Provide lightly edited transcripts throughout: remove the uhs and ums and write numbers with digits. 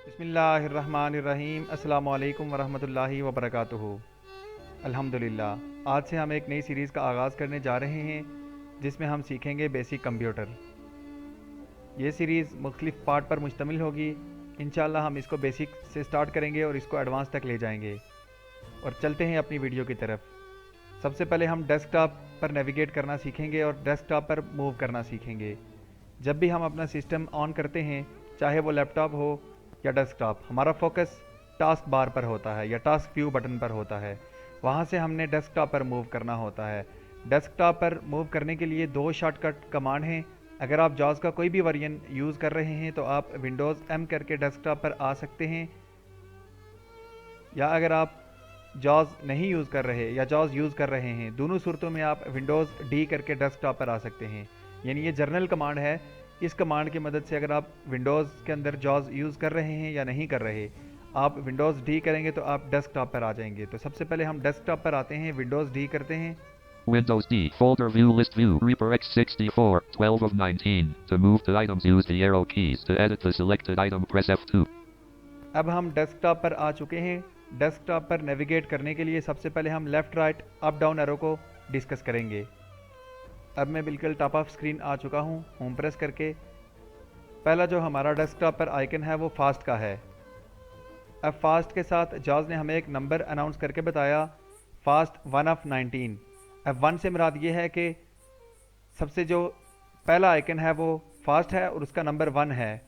बिस्मिल्लाहिर्रहमानिर्रहीम अस्सलामुअलैकुम वरहमतुल्लाहि वबरकातुहू। अल्हम्दुलिल्लाह, आज से हम एक नई सीरीज़ का आगाज़ करने जा रहे हैं जिसमें हम सीखेंगे बेसिक कंप्यूटर। ये सीरीज़ मुख्तलिफ़ पार्ट पर मुश्तमिल होगी। इंशाअल्लाह हम इसको बेसिक से स्टार्ट करेंगे और इसको एडवांस तक ले जाएंगे। और चलते हैं अपनी वीडियो की तरफ। सबसे पहले हम डेस्कटॉप पर नेविगेट करना सीखेंगे और डेस्कटॉप पर मूव करना सीखेंगे। जब भी हम अपना सिस्टम ऑन करते हैं, चाहे वो लैपटॉप हो या डेस्कटॉप, हमारा फोकस टास्क बार पर होता है या टास्क व्यू बटन पर होता है। वहाँ से हमने डेस्कटॉप पर मूव करना होता है। डेस्कटॉप पर मूव करने के लिए दो शॉर्टकट कमांड हैं। अगर आप जॉज का कोई भी वर्जन यूज़ कर रहे हैं तो आप विंडोज़ एम करके डेस्कटॉप पर आ सकते हैं, या अगर आप जॉज नहीं यूज़ कर रहे या जॉज यूज़ कर रहे हैं, दोनों सूरतों में आप विंडोज़ डी करके डेस्कटॉप पर आ सकते हैं। यानी ये जर्नल कमांड है। इस कमांड की मदद से अगर आप विंडोज़ के अंदर जॉज यूज़ कर रहे हैं या नहीं कर रहे, आप विंडोज़ डी करेंगे तो आप डेस्कटॉप पर आ जाएंगे। तो सबसे पहले हम डेस्कटॉप पर आते हैं, विंडोज़ डी करते हैं। Windows D, folder view list view, Reaper x64, 12 of 19. To move the items, use the arrow keys. To edit the selected item, press F2. अब हम डेस्कटॉप पर आ चुके हैं। डेस्कटॉप पर नेविगेट करने के लिए सबसे पहले हम left right up down arrow को डिस्कस करेंगे। अब मैं बिल्कुल टॉप ऑफ स्क्रीन आ चुका हूँ। होम प्रेस करके पहला जो हमारा डेस्कटॉप पर आइकन है वो फास्ट का है। अब फास्ट के साथ जॉज ने हमें एक नंबर अनाउंस करके बताया, फास्ट 1 ऑफ 19। अब 1 से मुराद ये है कि सबसे जो पहला आइकन है वो फास्ट है और उसका नंबर 1 है,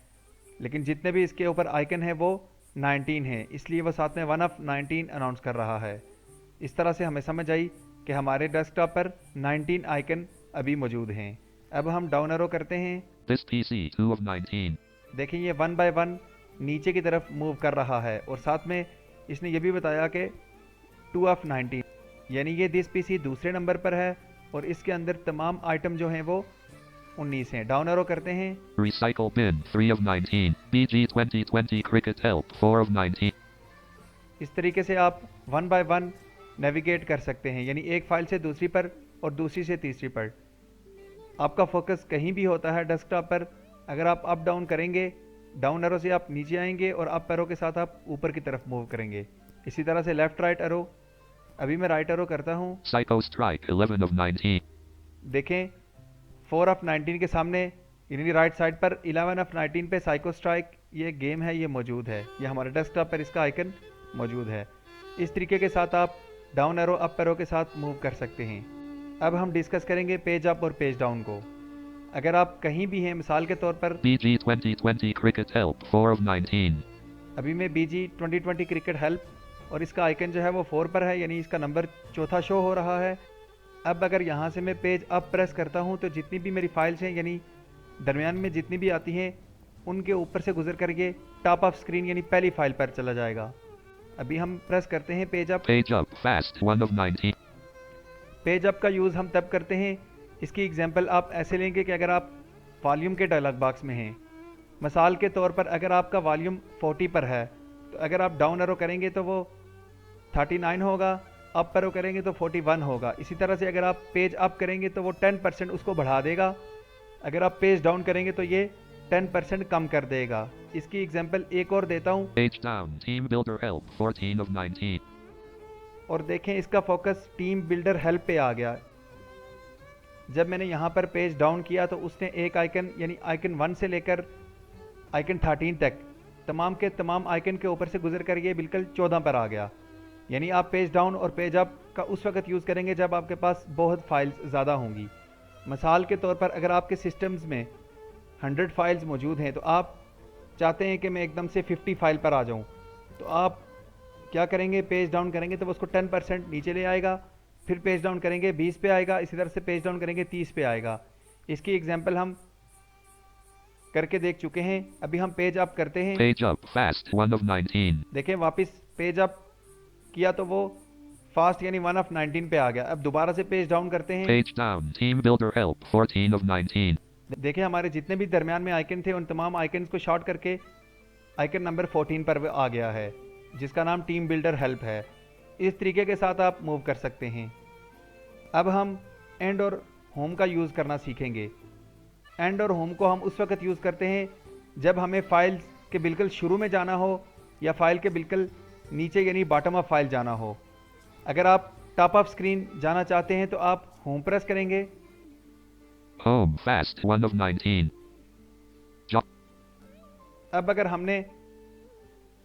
लेकिन जितने भी इसके ऊपर आइकन है वो 19 है, इसलिए वो साथ में 1 ऑफ 19 अनाउंस कर रहा है। इस तरह से हमें समझ आई कि हमारे डेस्कटॉप पर 19 आइकन अभी मौजूद हैं। अब हम डाउन एरो करते हैं। This PC, 2 of 19. देखें ये 1 बाय 1 नीचे की तरफ मूव कर रहा है और साथ में इसने ये भी बताया कि 2 ऑफ 19, यानी ये दिस पीसी दूसरे नंबर पर है और इसके अंदर तमाम आइटम जो हैं वो 19 हैं। डाउन एरो करते हैं। Recycle bin, 3 of 19. BG 2020 Cricket Help, 4 of 19. इस तरीके से आप 1 बाय 1 नेविगेट कर सकते हैं, यानी एक फाइल से दूसरी पर और दूसरी से तीसरी पर। आपका फोकस कहीं भी होता है डेस्कटॉप पर। अगर आप अप डाउन करेंगे, डाउन एरो से आप नीचे आएंगे और अप एरो के साथ आप ऊपर की तरफ मूव करेंगे। इसी तरह से लेफ्ट राइट एरो। अभी मैं राइट एरो करता हूँ। Psycho Strike, 11 of 19. देखें 4 ऑफ 19 के सामने यानी राइट साइड पर 11 ऑफ 19 पे साइको स्ट्राइक ये गेम है, ये मौजूद है। ये हमारे डेस्कटॉप पर इसका आइकन मौजूद है। इस तरीके के साथ आप डाउन एरो अप एरो के साथ मूव कर सकते हैं। अब हम डिस्कस करेंगे पेज अप और पेज डाउन को। अगर आप कहीं भी हैं, मिसाल के तौर पर BG 2020 Cricket Help, 4 of 19. अभी मैं BG 2020 क्रिकेट हेल्प और इसका आइकन जो है वो 4 पर है, यानी इसका नंबर चौथा शो हो रहा है। अब अगर यहाँ से मैं पेज अप प्रेस करता हूँ तो जितनी भी मेरी फाइल्स हैं, यानी दरमियान में जितनी भी आती हैं, उनके ऊपर से गुजर करके टॉप ऑफ स्क्रीन यानी पहली फाइल पर चला जाएगा। अभी हम प्रेस करते हैं page up. Page up, fast, 1 of 19. Page up का यूज़ हम तब करते हैं, इसकी एग्जांपल आप ऐसे लेंगे कि अगर आप वॉल्यूम के डायलॉग बॉक्स में हैं, मिसाल के तौर पर अगर आपका वॉल्यूम 40 पर है तो अगर आप डाउन एरो करेंगे तो वो 39 होगा, अप एरो करेंगे तो 41 होगा। इसी तरह से अगर आप पेज अप करेंगे तो वो 10% उसको बढ़ा देगा, अगर आप पेज डाउन करेंगे तो ये 10% कम कर देगा। इसकी एग्जांपल एक और देता हूँ। Page down, Team Builder Help, 14 of 19. और देखें इसका फोकस टीम बिल्डर हेल्प पे आ गया। जब मैंने यहाँ पर पेज डाउन किया तो उसने एक आइकन यानी आइकन 1 से लेकर आइकन 13 तक तमाम के तमाम आइकन के ऊपर से गुजर कर ये बिल्कुल 14 पर आ गया। यानी आप पेज डाउन और पेज अप का उस वक्त यूज़ करेंगे जब आपके पास बहुत फाइल्स ज़्यादा होंगी। मिसाल के तौर पर अगर आपके सिस्टम्स में 100 फाइल्स मौजूद हैं तो आप चाहते हैं कि मैं एकदम से 50 फाइल पर आ जाऊं, तो आप क्या करेंगे, पेज डाउन करेंगे तो वो उसको 10% नीचे ले आएगा, फिर पेज डाउन करेंगे 20 पे आएगा, इसी तरह से पेज डाउन करेंगे 30 पे आएगा। इसकी एग्जांपल हम करके देख चुके हैं। अभी हम पेज अप करते हैं। Page up, fast, 1 of 19. देखें वापस पेज अप किया तो वो फास्ट यानी 1 ऑफ 19 पे आ गया। अब दोबारा से पेज डाउन करते हैं। Page down, Team Builder Help, 14 of 19. देखें हमारे जितने भी दरमियान में आइकन थे उन तमाम आइकन्स को शॉर्ट करके आइकन नंबर 14 पर आ गया है, जिसका नाम टीम बिल्डर हेल्प है। इस तरीके के साथ आप मूव कर सकते हैं। अब हम एंड और होम का यूज़ करना सीखेंगे। एंड और होम को हम उस वक्त यूज़ करते हैं जब हमें फाइल्स के बिल्कुल शुरू में जाना हो या फाइल के बिल्कुल नीचे यानी बॉटम ऑफ फाइल जाना हो। अगर आप टॉप ऑफ स्क्रीन जाना चाहते हैं तो आप होम प्रेस करेंगे। Home, fast, 1 of 19. अब अगर हमने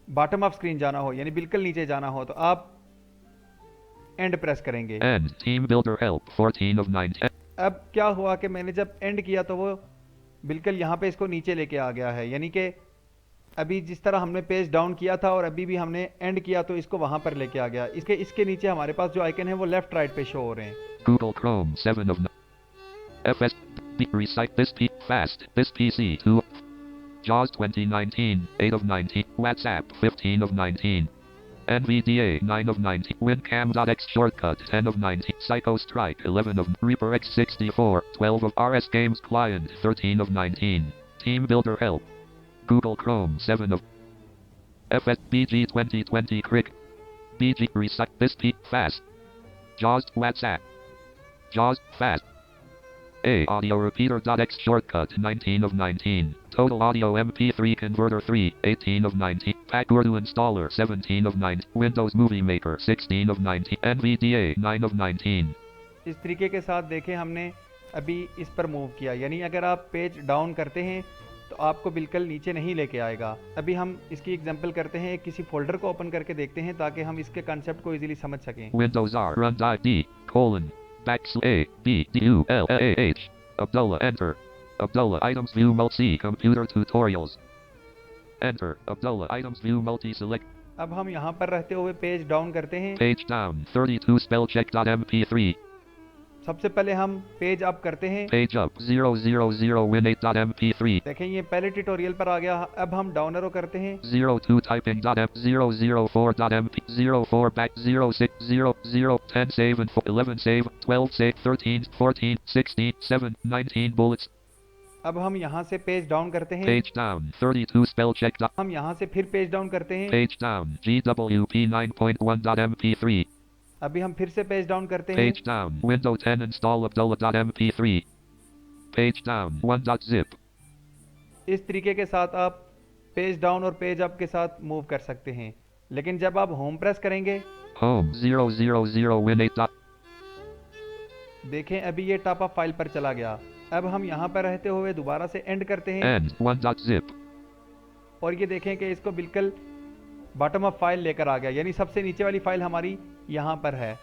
बॉटम ऑफ स्क्रीन जाना हो यानी बिल्कुल नीचे जाना हो तो आप एंड प्रेस करेंगे। End, Team Builder Help, 14 of 19. अब क्या हुआ कि मैंने जब एंड किया तो वो बिल्कुल यहाँ पे इसको नीचे लेके आ गया है, यानी कि अभी जिस तरह हमने पेज डाउन किया था और अभी भी हमने एंड किया तो इसको वहां पर लेके आ गया। इसके नीचे हमारे पास जो आइकन है वो लेफ्ट राइट पे शो हो रहे हैं। Google Chrome, 7 of 9. FS, recite this fast, this PC, 2. JAWS 2019, 8 of 19. WhatsApp, 15 of 19. NVDA, 9 of 19. WinCam.x shortcut, 10 of 19. Psycho Strike, 11 of. Reaper X64, 12 of. RS Games Client, 13 of 19. Team Builder Help. Google Chrome, 7 of. FSBG 2020 Crick. BG Recite this fast. JAWS WhatsApp. JAWS fast. A audio repeater.x shortcut 19 of 19. Total audio MP3 converter 3 18 of 19. Pack Urdu installer 17 of 9. Windows Movie Maker 16 of 19. NVDA 9 of 19. इस तरीके के साथ देखें हमने अभी इस पर move किया, यानी अगर आप पेज डाउन करते हैं तो आपको बिल्कुल नीचे नहीं लेके आएगा। अभी हम इसकी एग्जांपल करते हैं, किसी फोल्डर को ओपन करके देखते हैं ताकि हम इसके कांसेप्ट को इजीली समझ सकें। Windows R run D colon \A B D U L A H Abdullah enter Abdullah items view multi computer tutorials enter Abdullah items view multi select। अब हम यहाँ पर रहते हुए पेज डाउन करते हैं। Page down 32 spellcheck.mp3। सबसे पहले हम पेज अप करते हैं। Page up 000 win8.mp3। देखें ये पहले ट्यूटोरियल पर आ गया। अब हम डाउन एरो करते हैं। 02 typing.m 004.mp 04 back 06 0 0 10 save and 11 save 12 save 13 14 16 7 19 bullets। अब हम यहाँ से पेज डाउन करते हैं। Page down 32 spellcheck। हम यहाँ से फिर पेज डाउन करते हैं। Page down GWP 9.1.mp3। अभी हम फिर से पेज डाउन करते हैं। Page down Windows 10 install Abdullah.mp3। Page down 1.zip। इस तरीके के साथ आप पेज डाउन और पेज अप के साथ मूव कर सकते हैं, लेकिन जब आप होम प्रेस करेंगे Home 000 win8. देखें अभी ये टॉप ऑफ फाइल पर चला गया। अब हम यहाँ पर रहते हुए दोबारा से एंड करते हैं End 1.zip। और ये देखें कि इसको बिल्कुल बॉटम ऑफ फाइल लेकर आ गया, यानी सबसे नीचे वाली फाइल हमारी यहाँ पर है।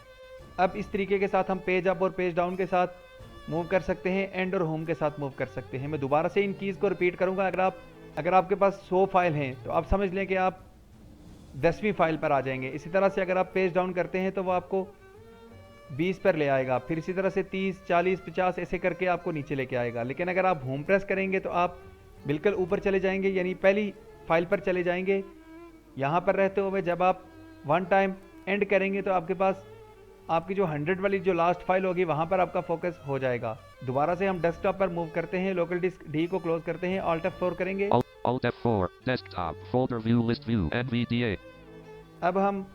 अब इस तरीके के साथ हम पेज अप और पेज डाउन के साथ मूव कर सकते हैं, एंड और होम के साथ मूव कर सकते हैं। मैं दोबारा से इन कीज़ को रिपीट करूँगा। अगर आपके पास 100 फाइल हैं तो आप समझ लें कि आप 10वीं फाइल पर आ जाएंगे। इसी तरह से अगर आप पेज डाउन करते हैं तो वो आपको 20 पर ले आएगा, फिर इसी तरह से 30 40 50 ऐसे करके आपको नीचे लेके आएगा। लेकिन अगर आप होम प्रेस करेंगे तो आप बिल्कुल ऊपर चले जाएंगे, यानी पहली फाइल पर चले जाएंगे। यहाँ पर रहते हुए जब आप वन टाइम एंड करेंगे तो आपके पास आपकी जो 100 वाली जो लास्ट फाइल होगी वहाँ पर आपका फोकस हो जाएगा। दोबारा से हम डेस्कटॉप पर मूव करते हैं, लोकल डिस्क डी को क्लोज करते हैं, Alt F4 करेंगे। Alt F4 desktop folder view list view NVDA। अब हम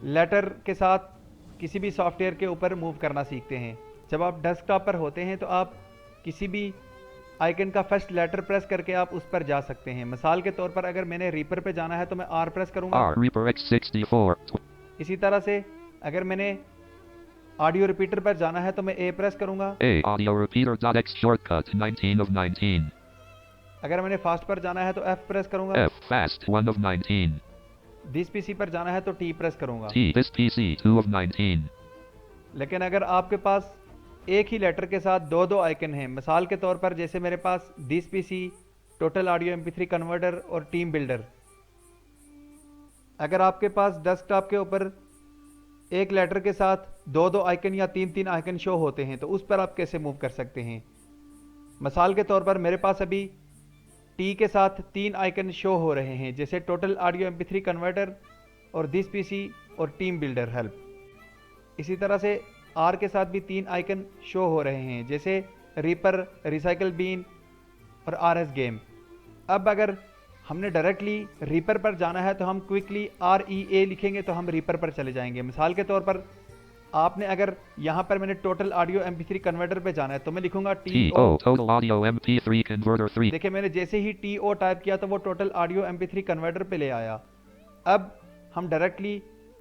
लेटर के साथ किसी भी सॉफ्टवेयर के ऊपर मूव करना सीखते हैं। जब आप डेस्कटॉप पर होते हैं तो आप किसी भी आइकन का फर्स्ट लेटर प्रेस करके आप उस पर जा सकते हैं। मिसाल के तौर पर अगर मैंने रीपर पे जाना है तो मैं R प्रेस करूंगा। R Reaper X64। इसी तरह से अगर मैंने ऑडियो रिपीटर पर जाना है तो मैं A प्रेस करूंगा। A audio repeater.x shortcut 19 of 19। अगर मैंने फास्ट पर जाना है तो F प्रेस करूंगा। F fast 1 of 19। This PC पर जाना है तो T प्रेस करूंगा। T this PC 2 of 19। लेकिन अगर आपके पास एक ही लेटर के साथ दो आइकन हैं, मिसाल के तौर पर जैसे मेरे पास this PC, total audio MP3 converter और टीम बिल्डर, अगर आपके पास डेस्कटॉप के ऊपर एक लेटर के साथ दो आइकन या तीन आइकन शो होते हैं तो उस पर आप कैसे मूव कर सकते हैं। मिसाल के तौर पर मेरे पास अभी टी के साथ 3 आइकन शो हो रहे हैं, जैसे टोटल ऑडियो MP3 कन्वर्टर और दिस पीसी और टीम बिल्डर हेल्प। इसी तरह से आर के साथ भी 3 आइकन शो हो रहे हैं, जैसे रीपर, रिसाइकल बीन और RS गेम। अब अगर हमने डायरेक्टली रीपर पर जाना है तो हम क्विकली REA लिखेंगे तो हम रीपर पर चले जाएंगे। मिसाल के तौर पर आपने अगर यहाँ पर मैंने टोटल ऑडियो MP3 कन्वर्टर पे जाना है तो मैं लिखूंगा TO TO। Total Audio MP3 Converter 3. देखिए मैंने जैसे ही TO टाइप किया तो वो टोटल ऑडियो MP3 कन्वर्टर पे ले आया। अब हम डायरेक्टली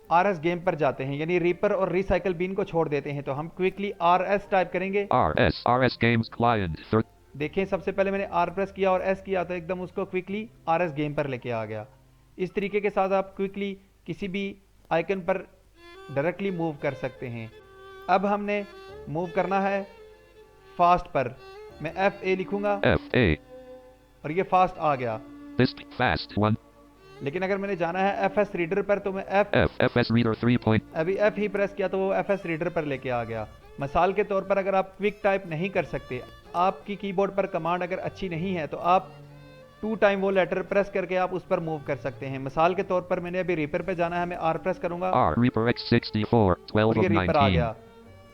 RS गेम पर जाते हैं, यानी रीपर और रिसाइकल बीन को छोड़ देते हैं। तो हम क्विकली RS टाइप करेंगे। RS Games Client. देखिए सबसे पहले मैंने R प्रेस किया और S किया तो एकदम उसको क्विकली RS गेम पर लेके आ गया। इस तरीके के साथ आप क्विकली किसी भी आइकन पर डायरेक्टली मूव कर सकते हैं। अब हमने मूव करना है फास्ट पर, मैं FA लिखूंगा FA. और ये फास्ट आ गया। This fast 1. लेकिन अगर मैंने जाना है FS रीडर पर तो मैं FS Reader 3 point. अभी F ही प्रेस किया तो वो FS रीडर पर लेके आ गया। मिसाल के तौर पर अगर आप क्विक टाइप नहीं कर सकते, आपकी कीबोर्ड पर कमांड अगर अच्छी नहीं है तो आप 2 टाइम वो लेटर प्रेस करके आप उस पर मूव कर सकते हैं। मिसाल के तौर पर मैंने अभी रीपर पे जाना है, मैं R प्रेस करूंगा R Reaper X64 12 और ये of रीपर आ 19. गया।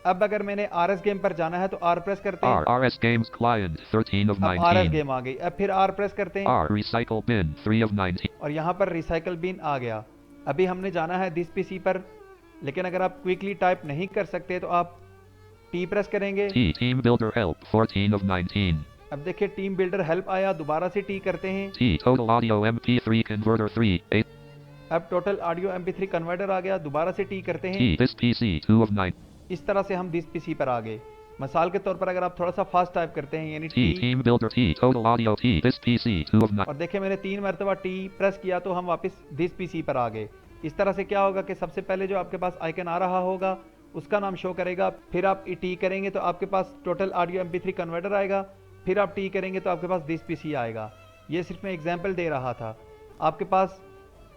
अब अगर मैंने RS गेम पर जाना है तो R प्रेस करते हैं, RS Games Client 13 of अब RS 19. गेम आ गई। अब फिर R प्रेस करते हैं R Recycle Bin 3 of 19. और यहाँ पर रिसाइकल बिन आ गया। अभी हमने जाना है दिस PC पर, लेकिन अगर आप क्विकली टाइप नहीं कर सकते तो आप T प्रेस करेंगे। T Team Builder Help 14 of 19. अब देखिए टीम बिल्डर हेल्प आया, दोबारा से T करते हैं। T Total Audio MP3 Converter 3 8. अब टोटल ऑडियो MP3 कन्वर्टर आ गया, दोबारा से T करते हैं। T This PC 2 of 9. इस तरह से हम दिस PC पर आ गए। मिसाल के तौर पर अगर आप थोड़ा सा फास्ट टाइप करते हैं यानी T T, Team Builder T Total Audio T This PC 2 of 9. और देखिए मैंने 3 मरतबा T प्रेस किया तो हम वापस दिस PC पर आ गए। इस तरह से क्या होगा कि सबसे पहले जो आपके पास आइकन आ रहा होगा उसका नाम शो करेगा, फिर आप T करेंगे तो आपके पास टोटल ऑडियो MP3 कन्वर्टर आएगा, फिर आप T करेंगे तो आपके पास दिस PC आएगा। ये सिर्फ मैं एग्जाम्पल दे रहा था, आपके पास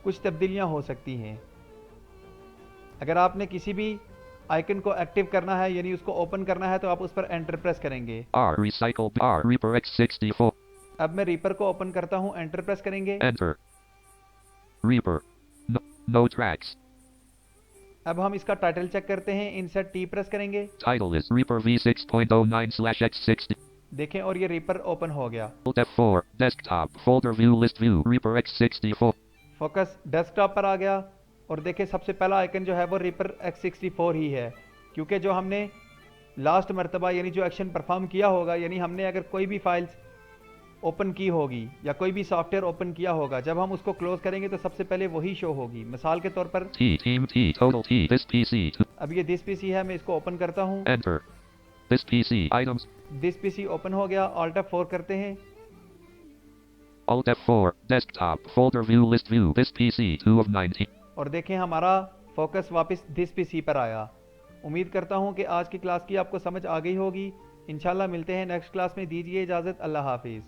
कुछ तब्दीलियाँ हो सकती हैं। अगर आपने किसी भी आइकन को एक्टिव करना है यानी उसको ओपन करना है तो आप उस पर एंटर प्रेस करेंगे। R Recycle R Reaper X64. अब मैं रीपर को ओपन करता हूं, एंटर प्रेस करेंगे। Enter. Reaper. No tracks. अब हम इसका टाइटल चेक करते हैं, इंसर्ट T प्रेस करेंगे। Title is Reaper V6.09/X60. देखें और ये रीपर ओपन हो गया। Alt F4. Desktop. Folder View List View. Reaper X64. Focus desktop पर आ गया और देखें सबसे पहला आइकन जो है वो रीपर X64 ही है, क्योंकि जो हमने लास्ट मरतबा यानी जो एक्शन परफॉर्म किया होगा, यानी हमने अगर कोई भी फाइल्स ओपन की होगी या कोई भी सॉफ्टवेयर ओपन किया होगा, जब हम उसको क्लोज करेंगे तो सबसे पहले वही शो होगी। मिसाल के तौर पर T Team T Total T This PC 2. अब ये दिस PC है, मैं इसको ओपन करता हूँ। Enter. This PC items. This PC open हो गया, Alt F4 करते हैं। Alt F4. Desktop. Folder View List View. This PC 2 of 19. और देखें हमारा फोकस वापस दिस PC पर आया। उम्मीद करता हूँ कि आज की क्लास की आपको समझ आ गई होगी। इंशाल्लाह मिलते हैं नेक्स्ट क्लास में, दीजिए इजाज़त, अल्लाह हाफिज़।